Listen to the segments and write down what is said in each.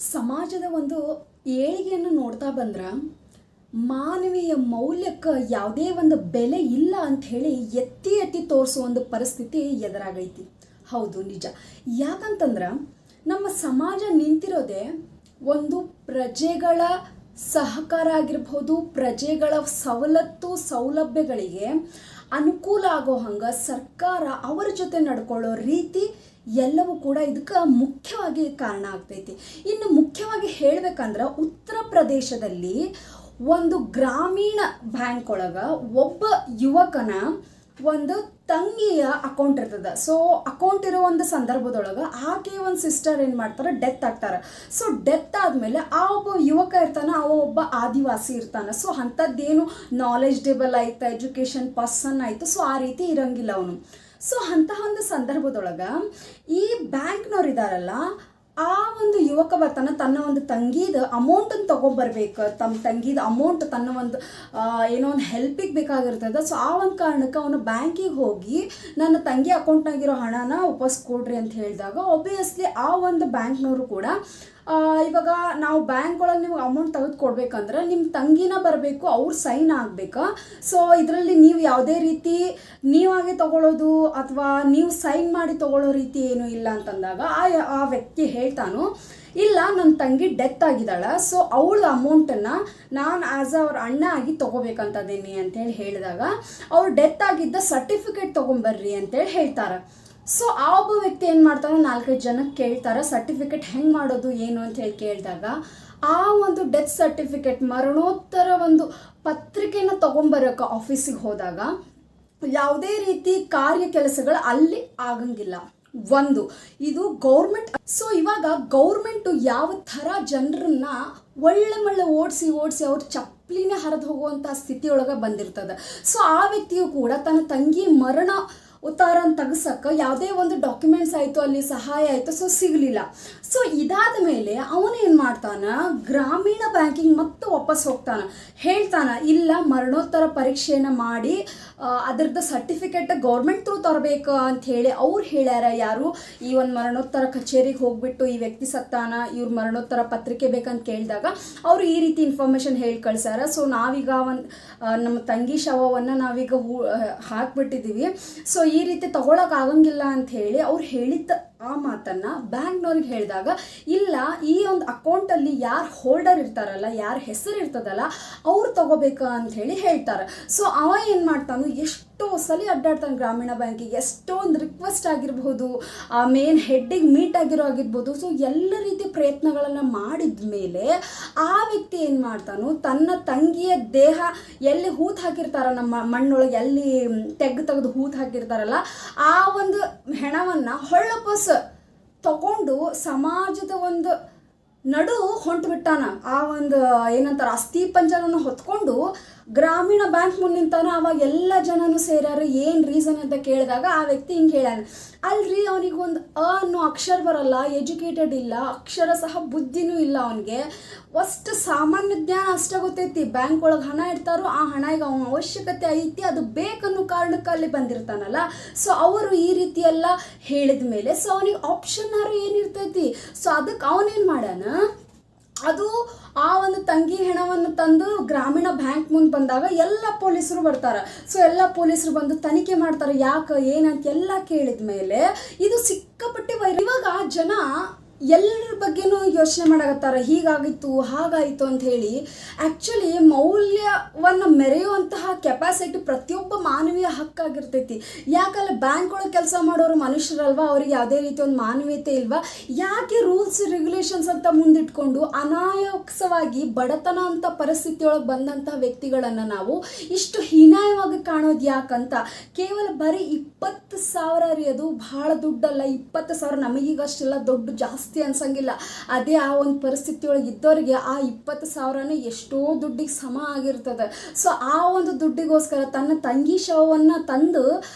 ಸಮಾಜದ ಒಂದು ಏಳಿಗೆಯನ್ನು ನೋಡ್ತಾ ಬಂದ್ರೆ ಮಾನವೀಯ ಮೌಲ್ಯಕ್ಕೆ ಯಾವುದೇ ಒಂದು ಬೆಲೆ ಇಲ್ಲ ಅಂತ ಹೇಳಿ ಎತ್ತಿ ಎತ್ತಿ ತೋರಿಸೋ ಒಂದು ಪರಿಸ್ಥಿತಿ ಎದುರಾಗೈತಿ. ಹೌದು, ನಿಜ. ಯಾಕಂತಂದ್ರೆ ನಮ್ಮ ಸಮಾಜ ನಿಂತಿರೋದೇ ಒಂದು ಪ್ರಜೆಗಳ ಸಹಕಾರ ಆಗಿರ್ಬೋದು, ಪ್ರಜೆಗಳ ಸವಲತ್ತು ಸೌಲಭ್ಯಗಳಿಗೆ ಅನುಕೂಲ ಆಗೋ ಹಂಗೆ ಸರ್ಕಾರ ಅವರ ಜೊತೆ ನಡ್ಕೊಳ್ಳೋ ರೀತಿ ಎಲ್ಲವೂ ಕೂಡ ಇದಕ್ಕೆ ಮುಖ್ಯವಾಗಿ ಕಾರಣ ಆಗ್ತೈತಿ. ಇನ್ನು ಮುಖ್ಯವಾಗಿ ಹೇಳಬೇಕಂದ್ರೆ ಉತ್ತರ ಪ್ರದೇಶದಲ್ಲಿ ಒಂದು ಗ್ರಾಮೀಣ ಬ್ಯಾಂಕ್ ಒಳಗೆ ಒಬ್ಬ ಯುವಕನ ಒಂದು ತಂಗಿಯ ಅಕೌಂಟ್ ಇರ್ತದೆ. ಸೊ ಅಕೌಂಟ್ ಇರೋ ಒಂದು ಸಂದರ್ಭದೊಳಗೆ ಆಕೆ ಒಂದು ಸಿಸ್ಟರ್ ಏನು ಮಾಡ್ತಾರೆ, ಡೆತ್ ಆಗ್ತಾರೆ. ಸೊ ಡೆತ್ ಆದಮೇಲೆ ಆ ಒಬ್ಬ ಯುವಕ ಇರ್ತಾನೆ, ಅವ ಒಬ್ಬ ಆದಿವಾಸಿ ಇರ್ತಾನೆ. ಸೊ ಅಂಥದ್ದೇನು ನಾಲೆಜ್ಡೇಬಲ್ ಆಯ್ತು, ಎಜುಕೇಷನ್ ಪರ್ಸನ್ ಆಯಿತು, ಸೊ ಆ ರೀತಿ ಇರಂಗಿಲ್ಲ ಅವನು. ಸೊ ಅಂತಹ ಒಂದು ಸಂದರ್ಭದೊಳಗೆ ಈ ಬ್ಯಾಂಕ್ನವ್ರು ಇದ್ದಾರಲ್ಲ, ಆ ಒಂದು ಯುವಕ ಬರ್ತಾನೆ, ತನ್ನ ಒಂದು ತಂಗಿದ ಅಮೌಂಟನ್ನು ತೊಗೊಂಬರ್ಬೇಕು, ತಮ್ಮ ತಂಗಿದ ಅಮೌಂಟ್ ತನ್ನ ಒಂದು ಏನೋ ಒಂದು ಹೆಲ್ಪಿಗೆ ಬೇಕಾಗಿರ್ತದೆ. ಸೊ ಆ ಒಂದು ಕಾರಣಕ್ಕೆ ಅವನು ಬ್ಯಾಂಕಿಗೆ ಹೋಗಿ ನನ್ನ ತಂಗಿ ಅಕೌಂಟ್ನಾಗಿರೋ ಹಣನ ವಾಪಸ್ ಕೊಡ್ರಿ ಅಂತ ಹೇಳಿದಾಗ ಆಬ್ವಿಯಸ್ಲಿ ಆ ಒಂದು ಬ್ಯಾಂಕ್ನವರು ಕೂಡ ಇವಾಗ ನಾವು ಬ್ಯಾಂಕ್ ಒಳಗೆ ನಿಮ್ಗೆ ಅಮೌಂಟ್ ತೆಗೆದು ಕೊಡ್ಬೇಕಂದ್ರೆ ನಿಮ್ಮ ತಂಗಿನ ಬರಬೇಕು, ಅವ್ರು ಸೈನ್ ಆಗಬೇಕಾ. ಸೊ ಇದರಲ್ಲಿ ನೀವು ಯಾವುದೇ ರೀತಿ ನೀವಾಗೆ ತೊಗೊಳ್ಳೋದು ಅಥವಾ ನೀವು ಸೈನ್ ಮಾಡಿ ತೊಗೊಳ್ಳೋ ರೀತಿ ಏನೂ ಇಲ್ಲ ಅಂತಂದಾಗ ಆ ವ್ಯಕ್ತಿ ಹೇಳ್ತಾನು, ಇಲ್ಲ ನನ್ನ ತಂಗಿ ಡೆತ್ ಆಗಿದ್ದಾಳೆ, ಸೊ ಅವಳ ಅಮೌಂಟನ್ನು ನಾನು ಆ್ಯಸ್ ಅವ್ರ ಅಣ್ಣ ಆಗಿ ತೊಗೋಬೇಕಂತದೀನಿ ಅಂತೇಳಿ ಹೇಳಿದಾಗ ಅವ್ರು ಡೆತ್ ಆಗಿದ್ದ ಸರ್ಟಿಫಿಕೇಟ್ ತೊಗೊಂಬರ್ರಿ ಅಂತೇಳಿ ಹೇಳ್ತಾರೆ. ಸೊ ಆ ಒಬ್ಬ ವ್ಯಕ್ತಿ ಏನು ಮಾಡ್ತಾನೆ, 4-5 ಜನಕ್ಕೆ ಕೇಳ್ತಾರೆ ಸರ್ಟಿಫಿಕೇಟ್ ಹೆಂಗೆ ಮಾಡೋದು ಏನು ಅಂತ ಹೇಳಿ ಕೇಳಿದಾಗ ಆ ಒಂದು ಡೆತ್ ಸರ್ಟಿಫಿಕೇಟ್ ಮರಣೋತ್ತರ ಒಂದು ಪತ್ರಿಕೆನ ತೊಗೊಂಬರೋಕೆ ಆಫೀಸಿಗೆ ಹೋದಾಗ ಯಾವುದೇ ರೀತಿ ಕಾರ್ಯ ಕೆಲಸಗಳು ಅಲ್ಲಿ ಆಗಂಗಿಲ್ಲ. ಒಂದು ಇದು ಗೌರ್ಮೆಂಟ್. ಸೊ ಇವಾಗ ಗೌರ್ಮೆಂಟು ಯಾವ ಥರ ಜನರನ್ನ ಒಳ್ಳೆ ಓಡಿಸಿ ಅವ್ರ ಚಪ್ಪಲಿನೇ ಹರಿದು ಹೋಗುವಂಥ ಸ್ಥಿತಿಯೊಳಗೆ ಬಂದಿರ್ತದೆ. ಸೊ ಆ ವ್ಯಕ್ತಿಯು ಕೂಡ ತನ್ನ ತಂಗಿ ಮರಣ ಉತ್ತಾರನ ತೆಗ್ಸಕ್ಕೆ ಯಾವುದೇ ಒಂದು ಡಾಕ್ಯುಮೆಂಟ್ಸ್ ಆಯಿತು, ಅಲ್ಲಿ ಸಹಾಯ ಆಯಿತು, ಸೊ ಸಿಗಲಿಲ್ಲ. ಸೊ ಇದಾದ ಮೇಲೆ ಅವನೇನು ಮಾಡ್ತಾನೆ, ಗ್ರಾಮೀಣ ಬ್ಯಾಂಕಿಂಗ್ ಮತ್ತೆ ವಾಪಸ್ ಹೋಗ್ತಾನೆ, ಹೇಳ್ತಾನೆ ಇಲ್ಲ ಮರಣೋತ್ತರ ಪರೀಕ್ಷೆಯನ್ನು ಮಾಡಿ ಅದರದ್ದು ಸರ್ಟಿಫಿಕೇಟ್ ಗೌರ್ಮೆಂಟ್ ಥ್ರೂ ತರಬೇಕು ಅಂತ ಹೇಳಿ ಅವ್ರು ಹೇಳ್ಯಾರ. ಯಾರು ಈ ಒಂದು ಮರಣೋತ್ತರ ಕಚೇರಿಗೆ ಹೋಗ್ಬಿಟ್ಟು ಈ ವ್ಯಕ್ತಿ ಸತ್ತಾನ, ಇವ್ರ ಮರಣೋತ್ತರ ಪತ್ರಿಕೆ ಬೇಕಂತ ಕೇಳಿದಾಗ ಅವರು ಈ ರೀತಿ ಇನ್ಫಾರ್ಮೇಷನ್ ಹೇಳಿ ಕಳ್ಸ್ಯಾರ. ಸೊ ನಾವೀಗ ಒಂದು ನಮ್ಮ ತಂಗಿ ಶವವನ್ನು ನಾವೀಗ ಹಾಕ್ಬಿಟ್ಟಿದ್ದೀವಿ, ಸೊ ಈ ರೀತಿ ತಗೊಳಕ್ಕಾಗಂಗಿಲ್ಲ ಅಂತ ಹೇಳಿ ಅವ್ರು ಹೇಳಿದ್ದ ಆ ಮಾತನ್ನು ಬ್ಯಾಂಕ್ನವ್ರಿಗೆ ಹೇಳಿದಾಗ ಇಲ್ಲ ಈ ಒಂದು ಅಕೌಂಟಲ್ಲಿ ಯಾರು ಹೋಲ್ಡರ್ ಇರ್ತಾರಲ್ಲ, ಯಾರ ಹೆಸರು ಇರ್ತದಲ್ಲ ಅವ್ರು ತಗೋಬೇಕು ಅಂತ ಹೇಳಿ ಹೇಳ್ತಾರೆ. ಸೊ ಅವ ಏನು ಮಾಡ್ತಾನು, ಎಷ್ಟೋ ಸಲ ಅಡ್ಡಾಡ್ತಾನೆ ಗ್ರಾಮೀಣ ಬ್ಯಾಂಕಿಗೆ, ಎಷ್ಟೊಂದು ರಿಕ್ವೆಸ್ಟ್ ಆಗಿರ್ಬೋದು, ಮೇನ್ ಹೆಡ್ಡಿಗೆ ಮೀಟ್ ಆಗಿರ್ಬೋದು. ಸೊ ಎಲ್ಲ ರೀತಿ ಪ್ರಯತ್ನಗಳನ್ನು ಮಾಡಿದ ಮೇಲೆ ಆ ವ್ಯಕ್ತಿ ಏನು ಮಾಡ್ತಾನು, ತನ್ನ ತಂಗಿಯ ದೇಹ ಎಲ್ಲಿ ಹೂತು ಹಾಕಿರ್ತಾರ, ನಮ್ಮ ಮಣ್ಣೊಳಗೆ ಎಲ್ಲಿ ತೆಗೆದು ಹೂತು ಹಾಕಿರ್ತಾರಲ್ಲ ಆ ಒಂದು ಹೆಣವನ್ನು ಹೊಳ್ಳಪಸ್ ತಗೊಂಡು ಸಮಾಜದ ಒಂದು ನಡು ಹೊಂಟು ಬಿಟ್ಟಾನ. ಆ ಒಂದು ಏನಂತಾರ ಅಸ್ಥಿ ಪಂಜರನ್ನು ಹೊತ್ಕೊಂಡು ಗ್ರಾಮೀಣ ಬ್ಯಾಂಕ್ ಮುಂದೆ ನಿಂತಾನ. ಅವಾಗ ಎಲ್ಲ ಜನನು ಸೇರ್ಯಾರು, ಏನು ರೀಸನ್ ಅಂತ ಕೇಳಿದಾಗ ಆ ವ್ಯಕ್ತಿ ಹಿಂಗೆ ಹೇಳ್ಯಾನ, ಅಲ್ರಿ ಅವನಿಗೆ ಒಂದು ಅನ್ನೋ ಅಕ್ಷರ ಬರಲ್ಲ, ಎಜುಕೇಟೆಡ್ ಇಲ್ಲ, ಅಕ್ಷರ ಸಹ ಬುದ್ಧಿನೂ ಇಲ್ಲ, ಅವನಿಗೆ ಅಷ್ಟು ಸಾಮಾನ್ಯ ಜ್ಞಾನ ಅಷ್ಟೇ ಗೊತ್ತೈತಿ. ಬ್ಯಾಂಕ್ ಒಳಗೆ ಹಣ ಇಡ್ತಾರೋ ಆ ಹಣ ಈಗ ಅವನ ಅವಶ್ಯಕತೆ ಐತಿ, ಅದು ಬೇಕನ್ನೋ ಕಾರಣಕ್ಕೆ ಅಲ್ಲಿ ಬಂದಿರ್ತಾನಲ್ಲ. ಸೊ ಅವರು ಈ ರೀತಿ ಎಲ್ಲ ಹೇಳಿದ ಮೇಲೆ ಸೊ ಅವನಿಗೆ ಆಪ್ಷನ್ನಾರು ಏನಿರ್ತೈತಿ. ಸೊ ಅದಕ್ಕೆ ಅವನೇನು ಮಾಡ್ಯಾನ, ಅದು ಆ ಒಂದು ತಂಗಿ ಹೆಣವನ್ನು ತಂದು ಗ್ರಾಮೀಣ ಬ್ಯಾಂಕ್ ಮುಂದೆ ಬಂದಾಗ ಎಲ್ಲ ಪೊಲೀಸರು ಬರ್ತಾರೆ. ಸೊ ಎಲ್ಲ ಪೊಲೀಸರು ಬಂದು ತನಿಖೆ ಮಾಡ್ತಾರೆ, ಯಾಕೆ ಏನಂತ ಎಲ್ಲ ಕೇಳಿದ ಮೇಲೆ ಇದು ಸಿಕ್ಕಾಪಟ್ಟಿ ಇವಾಗ ಜನ ಎಲ್ಲರ ಬಗ್ಗೆನೂ ಯೋಚನೆ ಮಾಡಾಕತ್ತಾರೆ, ಹೀಗಾಗಿತ್ತು ಹಾಗಾಯಿತು ಅಂತ ಹೇಳಿ. ಆ್ಯಕ್ಚುಲಿ ಮೌಲ್ಯವನ್ನು ಮೆರೆಯುವಂತಹ ಕೆಪಾಸಿಟಿ ಪ್ರತಿಯೊಬ್ಬ ಮಾನವೀಯ ಹಕ್ಕಾಗಿರ್ತೈತಿ. ಯಾಕಂದ್ರೆ ಬ್ಯಾಂಕ್ ಒಳಗೆ ಕೆಲಸ ಮಾಡೋರು ಮನುಷ್ಯರಲ್ವಾ, ಅವ್ರಿಗೆ ಯಾವುದೇ ರೀತಿ ಒಂದು ಮಾನವೀಯತೆ ಇಲ್ವಾ? ಯಾಕೆ ರೂಲ್ಸ್ ರೆಗ್ಯುಲೇಷನ್ಸ್ ಅಂತ ಮುಂದಿಟ್ಕೊಂಡು ಅನಾಯಾಸವಾಗಿ ಬಡತನ ಅಂತ ಪರಿಸ್ಥಿತಿಯೊಳಗೆ ಬಂದಂಥ ವ್ಯಕ್ತಿಗಳನ್ನು ನಾವು ಇಷ್ಟು ಹೀನಾಯವಾಗಿ ಕಾಣೋದು ಯಾಕಂತ. ಕೇವಲ ಬರೀ 20,000 ರೀ, ಅದು ಭಾಳ ದುಡ್ಡಲ್ಲ. 20,000 ನಮಗೀಗ ಅಷ್ಟೆಲ್ಲ ದೊಡ್ಡ ಜಾಸ್ತಿ ಅನ್ಸಂಗಿಲ್ಲ. ಅದೇ ಆ ಒಂದು ಪರಿಸ್ಥಿತಿ ಒಳಗೆ ಇದ್ದವರಿಗೆ ಆ 20,000ನೇ ಎಷ್ಟೋ ದುಡ್ಡಿಗೆ ಸಮ ಆಗಿರ್ತದೆ. ಸೊ ಆ ಒಂದು ದುಡ್ಡಿಗೋಸ್ಕರ ತನ್ನ ತಂಗಿ ಶವವನ್ನು ತಂದು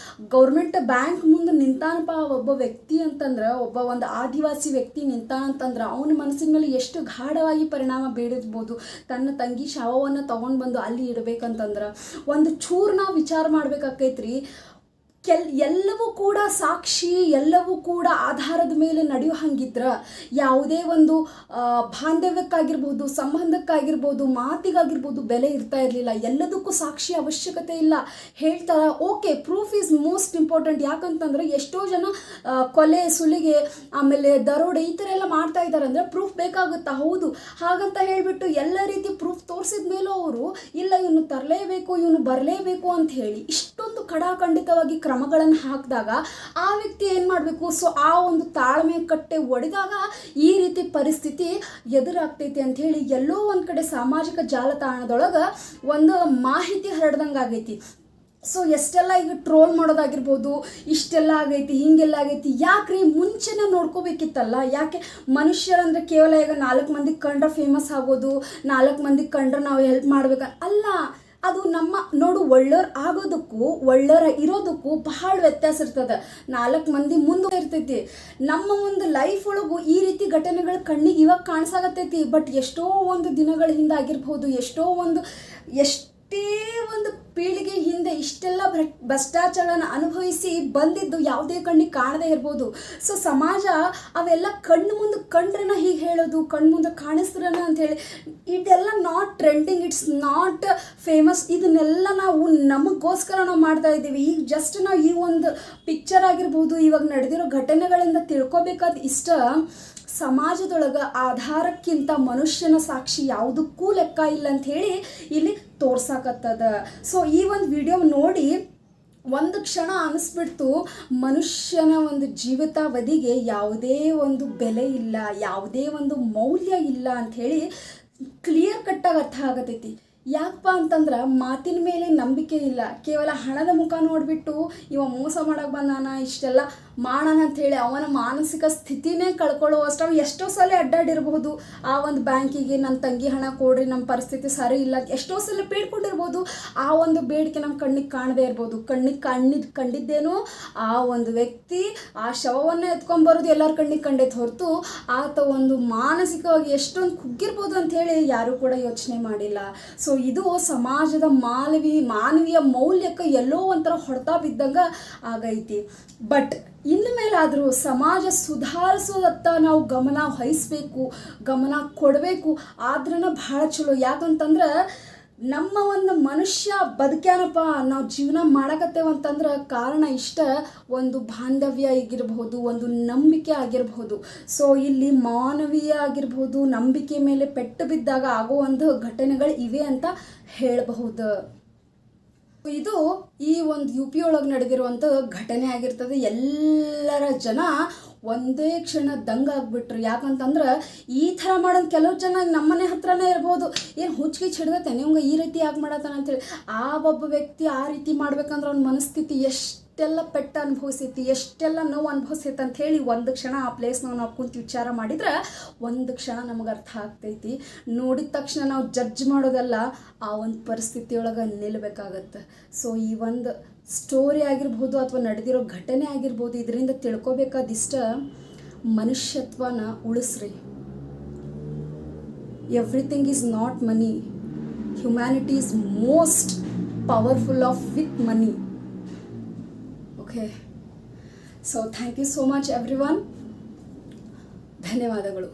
ಗೌರ್ಮೆಂಟ್ ಬ್ಯಾಂಕ್ ಮುಂದೆ ನಿಂತಾನಪ್ಪ ಒಬ್ಬ ವ್ಯಕ್ತಿ ಅಂತಂದ್ರೆ, ಒಬ್ಬ ಒಂದು ಆದಿವಾಸಿ ವ್ಯಕ್ತಿ ನಿಂತಾನಂತಂದ್ರೆ ಅವನ ಮನಸ್ಸಿನ ಮೇಲೆ ಎಷ್ಟು ಗಾಢವಾಗಿ ಪರಿಣಾಮ ಬೀರಿರ್ಬೋದು. ತನ್ನ ತಂಗಿ ಶವವನ್ನು ತೊಗೊಂಡು ಬಂದು ಅಲ್ಲಿ ಇಡಬೇಕಂತಂದ್ರೆ ಒಂದು ಚೂರು ನಾವು ವಿಚಾರ ಮಾಡ್ಬೇಕಾಕೈತ್ರಿ. ಎಲ್ಲವೂ ಕೂಡ ಸಾಕ್ಷಿ, ಎಲ್ಲವೂ ಕೂಡ ಆಧಾರದ ಮೇಲೆ ನಡೆಯೋ ಹಂಗಿದ್ರೆ ಯಾವುದೇ ಒಂದು ಬಾಂಧವ್ಯಕ್ಕಾಗಿರ್ಬೋದು, ಸಂಬಂಧಕ್ಕಾಗಿರ್ಬೋದು, ಮಾತಿಗಾಗಿರ್ಬೋದು ಬೆಲೆ ಇರ್ತಾ ಇರಲಿಲ್ಲ. ಎಲ್ಲದಕ್ಕೂ ಸಾಕ್ಷಿ ಅವಶ್ಯಕತೆ ಇಲ್ಲ. ಹೇಳ್ತಾರೆ okay, proof is most important. ಯಾಕಂತಂದ್ರೆ ಎಷ್ಟೋ ಜನ ಕೊಲೆ, ಸುಲಿಗೆ, ಆಮೇಲೆ ದರೋಡೆ ಈ ಥರ ಎಲ್ಲ ಮಾಡ್ತಾ ಇದ್ದಾರೆ ಅಂದರೆ ಪ್ರೂಫ್ ಬೇಕಾಗುತ್ತಾ? ಹೌದು. ಹಾಗಂತ ಹೇಳಿಬಿಟ್ಟು ಎಲ್ಲ ರೀತಿ ಪ್ರೂಫ್ ತೋರಿಸಿದ ಮೇಲೂ ಅವರು ಇಲ್ಲ ಇವನು ತರಲೇಬೇಕು, ಇವನು ಬರಲೇಬೇಕು ಅಂತ ಹೇಳಿ ಇಷ್ಟೊಂದು ಖಡಾಖಂಡಿತವಾಗಿ ಕ್ರಮಗಳನ್ನು ಹಾಕಿದಾಗ ಆ ವ್ಯಕ್ತಿ ಏನು ಮಾಡಬೇಕು? ಸೊ ಆ ಒಂದು ತಾಳ್ಮೆ ಕಟ್ಟೆ ಒಡೆದಾಗ ಈ ರೀತಿ ಪರಿಸ್ಥಿತಿ ಎದುರಾಗ್ತೈತಿ ಅಂಥೇಳಿ ಎಲ್ಲೋ ಒಂದು ಕಡೆ ಸಾಮಾಜಿಕ ಜಾಲತಾಣದೊಳಗೆ ಒಂದು ಮಾಹಿತಿ ಹರಡ್ದಂಗೆ ಆಗೈತಿ. ಸೊ ಎಷ್ಟೆಲ್ಲ ಈಗ ಟ್ರೋಲ್ ಮಾಡೋದಾಗಿರ್ಬೋದು, ಇಷ್ಟೆಲ್ಲ ಆಗೈತಿ, ಹೀಗೆಲ್ಲ ಆಗೈತಿ. ಯಾಕ್ರಿ ಮುಂಚೆನೇ ನೋಡ್ಕೋಬೇಕಿತ್ತಲ್ಲ? ಯಾಕೆ ಮನುಷ್ಯರಂದರೆ ಕೇವಲ ಈಗ 4 ಮಂದಿಗೆ ಕಂಡ್ರೆ ಫೇಮಸ್ ಆಗೋದು, 4 ಮಂದಿಗೆ ಕಂಡ್ರೆ ನಾವು ಹೆಲ್ಪ್ ಮಾಡ್ಬೇಕು ಅಲ್ಲ. ಅದು ನಮ್ಮ ನೋಡು, ಒಳ್ಳೆಯವ್ರು ಆಗೋದಕ್ಕೂ ಒಳ್ಳೆಯವ್ರ ಇರೋದಕ್ಕೂ ಬಹಳ ವ್ಯತ್ಯಾಸ ಇರ್ತದೆ. 4 ಮಂದಿ ಮುಂದೆ ಇರ್ತೈತಿ. ನಮ್ಮ ಒಂದು ಲೈಫ್ ಒಳಗೂ ಈ ರೀತಿ ಘಟನೆಗಳು ಕಣ್ಣಿಗೆ ಇವಾಗ ಕಾಣಿಸಾಗತ್ತೈತಿ. ಬಟ್ ಎಷ್ಟೋ ಒಂದು ದಿನಗಳ ಹಿಂದೆ ಆಗಿರ್ಬೋದು, ಎಷ್ಟೇ ಒಂದು ಪೀಳಿಗೆ ಹಿಂದೆ ಇಷ್ಟೆಲ್ಲ ಭ್ರಷ್ಟಾಚಾರನ ಅನುಭವಿಸಿ ಬಂದಿದ್ದು ಯಾವುದೇ ಕಣ್ಣಿಗೆ ಕಾಣದೇ ಇರ್ಬೋದು. ಸೊ ಸಮಾಜ ಅವೆಲ್ಲ ಕಣ್ಣು ಮುಂದೆ ಕಂಡ್ರನ ಹೀಗೆ ಹೇಳೋದು, ಕಣ್ಣು ಮುಂದೆ ಕಾಣಿಸ್ರನ ಅಂಥೇಳಿ ಇದೆಲ್ಲ not trending, it's not famous. ಇದನ್ನೆಲ್ಲ ನಾವು ನಮಗೋಸ್ಕರ ನಾವು ಮಾಡ್ತಾ ಇದ್ದೀವಿ. ಈಗ ಜಸ್ಟ್ ನಾವು ಈ ಒಂದು ಪಿಕ್ಚರ್ ಆಗಿರ್ಬೋದು, ಇವಾಗ ನಡೆದಿರೋ ಘಟನೆಗಳಿಂದ ತಿಳ್ಕೊಬೇಕಾದ ಇಷ್ಟ, ಸಮಾಜದೊಳಗೆ ಆಧಾರಕ್ಕಿಂತ ಮನುಷ್ಯನ ಸಾಕ್ಷಿ ಯಾವುದಕ್ಕೂ ಲೆಕ್ಕ ಇಲ್ಲ ಅಂಥೇಳಿ ಇಲ್ಲಿ ತೋರ್ಸಾಕತ್ತದ. ಸೊ ಈ ಒಂದು ವಿಡಿಯೋ ನೋಡಿ ಒಂದು ಕ್ಷಣ ಅನಿಸ್ಬಿಡ್ತು, ಮನುಷ್ಯನ ಒಂದು ಜೀವಿತಾವಧಿಗೆ ಯಾವುದೇ ಒಂದು ಬೆಲೆ ಇಲ್ಲ, ಯಾವುದೇ ಒಂದು ಮೌಲ್ಯ ಇಲ್ಲ ಅಂಥೇಳಿ ಕ್ಲಿಯರ್ ಕಟ್ಟಾಗಿ ಅರ್ಥ ಆಗತೈತಿ. ಯಾಕಪ್ಪ ಅಂತಂದ್ರೆ ಮಾತಿನ ಮೇಲೆ ನಂಬಿಕೆ ಇಲ್ಲ. ಕೇವಲ ಹಣದ ಮುಖ ನೋಡಿಬಿಟ್ಟು ಇವ ಮೋಸ ಮಾಡೋಕೆ ಬಂದಾನ, ಇಷ್ಟೆಲ್ಲ ಮಾಡೋಣ ಅಂಥೇಳಿ ಅವನ ಮಾನಸಿಕ ಸ್ಥಿತಿನೇ ಕಳ್ಕೊಳ್ಳೋ ಅಷ್ಟು ಅವ ಎಷ್ಟೋ ಸಲ ಅಡ್ಡಾಡಿರ್ಬೋದು. ಆ ಒಂದು ಬ್ಯಾಂಕಿಗೆ ನನ್ನ ತಂಗಿ ಹಣ ಕೊಡ್ರಿ, ನಮ್ಮ ಪರಿಸ್ಥಿತಿ ಸರಿ ಇಲ್ಲ, ಎಷ್ಟೋ ಸಲ ಬೇಡ್ಕೊಂಡಿರ್ಬೋದು. ಆ ಒಂದು ಬೇಡಿಕೆ ನಮ್ಮ ಕಣ್ಣಿಗೆ ಕಾಣದೇ ಇರ್ಬೋದು. ಕಂಡಿದ್ದೇನೋ ಆ ಒಂದು ವ್ಯಕ್ತಿ ಆ ಶವವನ್ನು ಎತ್ಕೊಂಡ್ಬರೋದು ಎಲ್ಲರ ಕಣ್ಣಿಗೆ ಕಂಡೈತೆ ಹೊರತು ಆತ ಒಂದು ಮಾನಸಿಕವಾಗಿ ಎಷ್ಟೊಂದು ಕುಗ್ಗಿರ್ಬೋದು ಅಂಥೇಳಿ ಯಾರೂ ಕೂಡ ಯೋಚನೆ ಮಾಡಿಲ್ಲ. ಸೊ ಇದು ಸಮಾಜದ ಮಾನವೀಯ ಮೌಲ್ಯಕ್ಕೆ ಎಲ್ಲೋ ಒಂಥರ ಹೊಡೆತ ಬಿದ್ದಂಗೆ ಆಗೈತಿ. ಬಟ್ ಇನ್ನು ಮೇಲಾದರೂ ಸಮಾಜ ಸುಧಾರಿಸೋದತ್ತ ನಾವು ಗಮನ ವಹಿಸ್ಬೇಕು, ಗಮನ ಕೊಡಬೇಕು. ಆದ್ರೂ ಭಾಳ ಚಲೋ. ಯಾಕಂತಂದ್ರೆ ನಮ್ಮ ಒಂದು ಮನುಷ್ಯ ಬದುಕ್ಯಾನಪ್ಪ, ನಾವು ಜೀವನ ಮಾಡಕತ್ತೇವಂತಂದ್ರೆ ಕಾರಣ ಇಷ್ಟ, ಒಂದು ಬಾಂಧವ್ಯ ಆಗಿರ್ಬೋದು, ಒಂದು ನಂಬಿಕೆ ಆಗಿರ್ಬೋದು. ಸೊ ಇಲ್ಲಿ ಮಾನವೀಯ ಆಗಿರ್ಬೋದು, ನಂಬಿಕೆ ಮೇಲೆ ಪೆಟ್ಟು ಬಿದ್ದಾಗ ಆಗೋ ಒಂದು ಘಟನೆಗಳು ಇವೆ ಅಂತ ಹೇಳಬಹುದು. ಇದು ಈ ಒಂದು UP ಒಳಗೆ ನಡೆದಿರುವಂಥ ಘಟನೆ ಆಗಿರ್ತದೆ. ಎಲ್ಲರ ಜನ ಒಂದೇ ಕ್ಷಣ ದಂಗಾಗ್ಬಿಟ್ರು. ಯಾಕಂತಂದ್ರೆ ಈ ಥರ ಮಾಡೋದು ಕೆಲವು ಜನ ನಮ್ಮನೆ ಹತ್ರನೇ ಇರ್ಬೋದು, ಏನು ಹುಚ್ಚಿಗೆ ಹಿಡ್ದೈತೆ ನಿಮ್ಗೆ ಈ ರೀತಿ ಯಾಕೆ ಮಾಡತ್ತಾನ ಅಂತೇಳಿ. ಆ ಒಬ್ಬ ವ್ಯಕ್ತಿ ಆ ರೀತಿ ಮಾಡ್ಬೇಕಂದ್ರೆ ಅವ್ನ ಮನಸ್ಥಿತಿ ಎಷ್ಟೆಲ್ಲ ಪೆಟ್ಟು ಅನುಭವಿಸೈತಿ, ಎಷ್ಟೆಲ್ಲ ನೋವು ಅನುಭವಿಸೈತಿ ಅಂಥೇಳಿ ಒಂದು ಕ್ಷಣ ಆ ಪ್ಲೇಸ್ನಾಗ ನಾವು ಕುಂತು ವಿಚಾರ ಮಾಡಿದ್ರೆ ಒಂದು ಕ್ಷಣ ನಮಗೆ ಅರ್ಥ ಆಗ್ತೈತಿ. ನೋಡಿದ ತಕ್ಷಣ ನಾವು ಜಡ್ಜ್ ಮಾಡೋದಲ್ಲ, ಆ ಒಂದು ಪರಿಸ್ಥಿತಿಯೊಳಗೆ ನಿಲ್ಲಬೇಕಾಗತ್ತೆ. ಸೊ ಈ ಒಂದು ಸ್ಟೋರಿ ಆಗಿರ್ಬೋದು ಅಥವಾ ನಡೆದಿರೋ ಘಟನೆ ಆಗಿರ್ಬೋದು, ಇದರಿಂದ ತಿಳ್ಕೊಬೇಕಾದಿಷ್ಟ, ಮನುಷ್ಯತ್ವನ ಉಳಿಸ್ರಿ. Everything is not money. Humanity is most powerful of with money. Okay, so thank you so much everyone. ಧನ್ಯವಾದಗಳು.